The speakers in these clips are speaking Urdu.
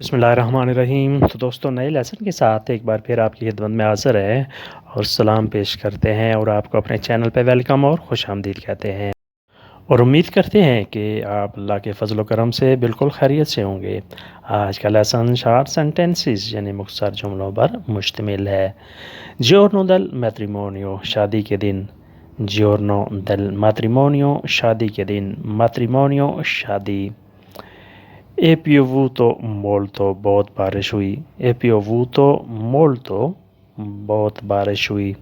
بسم اللہ الرحمن الرحیم۔ تو دوستوں، نئے لیسن کے ساتھ ایک بار پھر آپ کی خدمت میں حاضر ہے اور سلام پیش کرتے ہیں اور آپ کو اپنے چینل پہ ویلکم اور خوش آمدید کہتے ہیں، اور امید کرتے ہیں کہ آپ اللہ کے فضل و کرم سے بالکل خیریت سے ہوں گے۔ آج کا لیسن شارٹ سینٹنسز یعنی مختصر جملوں پر مشتمل ہے۔ جیورنو دل میٹریمونیو، شادی کے دن۔ جیورنو دل میٹریمونیو، شادی کے دن۔ میٹریمونیو، شادی۔ اے پیووتو مولتو، بہت بارش ہوئی۔ اے پیووتو مولتو، بہت بارش ہوئی۔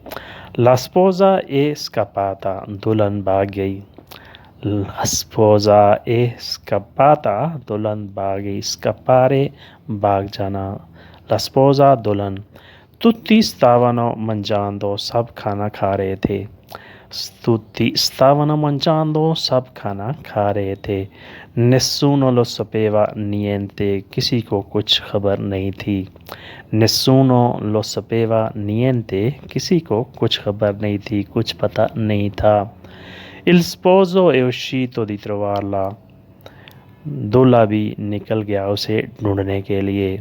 لا سپوزا è scappata، دلہن بھاگ گئی۔ لا سپوزا è scappata، دلہن بھاگ گئی۔ scappare، بھاگ جانا۔ لا سپوزا، دلہن۔ tutti stavano mangiando، سب کھانا کھا رہے تھے۔ tutti stavano mangiando، سب کھانا کھا رہے تھے۔ nessuno lo sapeva niente، کسی کو کچھ خبر نہیں تھی۔ nessuno lo sapeva niente، کسی کو کچھ خبر نہیں تھی، کچھ پتہ نہیں تھا۔ il sposo è uscito di trovarla، دولہا بھی نکل گیا اسے ڈھونڈنے کے لیے۔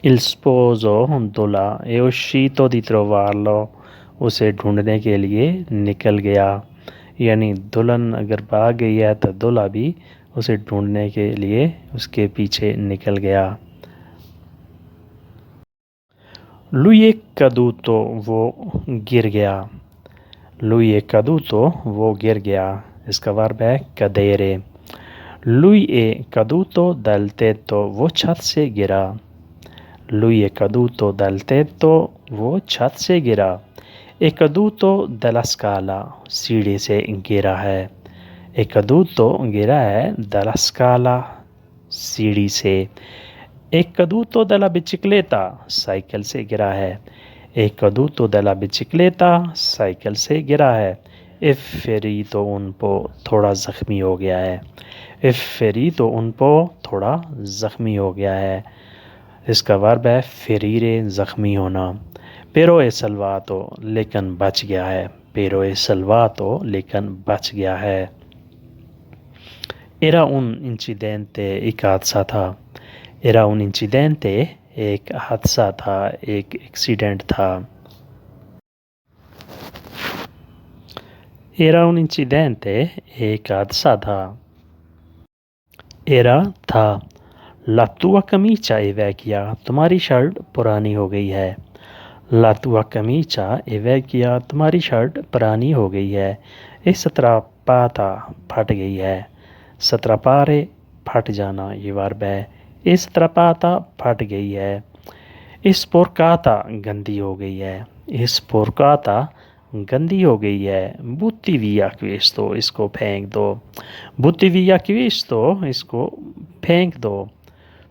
il sposo، دولہا، è uscito di trovarlo، اسے ڈھونڈنے کے لیے نکل گیا، یعنی دلہن اگر بھاگ گئی ہے تو دولہا بھی اسے ڈھونڈنے کے لیے اس کے پیچھے نکل گیا۔ lui è caduto، وہ گر گیا۔ lui è caduto، وہ گر گیا۔ اس کا ورب ہے cadere۔ lui è caduto dal tetto، وہ چھت سے گرا۔ lui è caduto dal tetto، وہ چھت سے گرا۔ è caduto dalla scala، سیڑھی سے گرا ہے۔ è caduto، گرا ہے، dalla scala، سیڑھی سے۔ è caduto dalla bicicletta، سائیکل سے گرا ہے۔ è caduto dalla bicicletta، سائیکل سے گرا ہے۔ è ferito un po'، تھوڑا زخمی ہو گیا ہے۔ è ferito un po'، تھوڑا زخمی ہو گیا ہے۔ اس کا ورب ہے ferire، زخمی ہونا۔ pero è salvato، لیکن بچ گیا ہے۔ pero è salvato، لیکن بچ گیا ہے۔ era un incidente، ایک حادثہ تھا۔ era un incidente، ایک حادثہ تھا، ایک ایکسیڈنٹ تھا۔ era un incidente، ایک حادثہ تھا۔ era، تھا۔ la tua camicia è vecchia، تمہاری شرٹ پرانی ہو گئی ہے۔ la tua camicia è vecchia، تمہاری شرٹ پرانی ہو گئی ہے۔ è strappata، پھٹ گئی ہے۔ strappare، پھٹ جانا، یہ ورب ہے۔ è strappata، پھٹ گئی ہے۔ è sporcata، گندی ہو گئی ہے۔ è sporcata، گندی ہو گئی ہے۔ butti via questo، اس کو پھینک دو۔ butti via questo، اس کو پھینک دو۔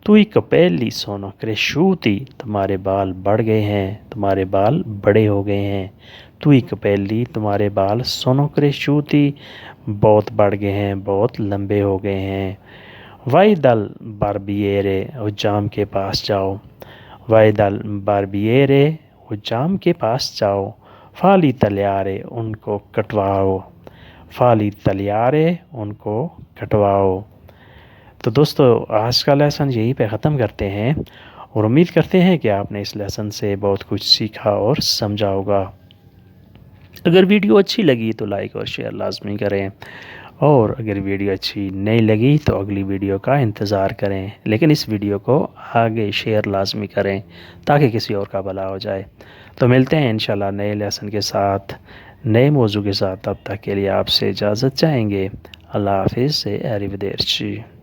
tui capelli sono cresciuti، تمہارے بال بڑھ گئے ہیں، تمہارے بال بڑے ہو گئے ہیں۔ tui capelli، تمہارے بال sono cresciuti، بہت بڑھ گئے ہیں، بہت لمبے ہو گئے ہیں۔ vai dal barbiere، حجام کے پاس جاؤ۔ vai dal barbiere، حجام کے پاس جاؤ۔ falli tagliare، ان کو کٹواؤ۔ falli tagliare، ان کو کٹواؤ۔ تو دوستو، آج کا لیسن یہی پہ ختم کرتے ہیں اور امید کرتے ہیں کہ آپ نے اس لیسن سے بہت کچھ سیکھا اور سمجھا ہوگا۔ اگر ویڈیو اچھی لگی تو لائک اور شیئر لازمی کریں، اور اگر ویڈیو اچھی نہیں لگی تو اگلی ویڈیو کا انتظار کریں، لیکن اس ویڈیو کو آگے شیئر لازمی کریں تاکہ کسی اور کا بھلا ہو جائے۔ تو ملتے ہیں انشاءاللہ نئے لیسن کے ساتھ، نئے موضوع کے ساتھ۔ تب تک کے لیے آپ سے اجازت چاہیں گے۔ اللہ حافظ سے، arrivederci۔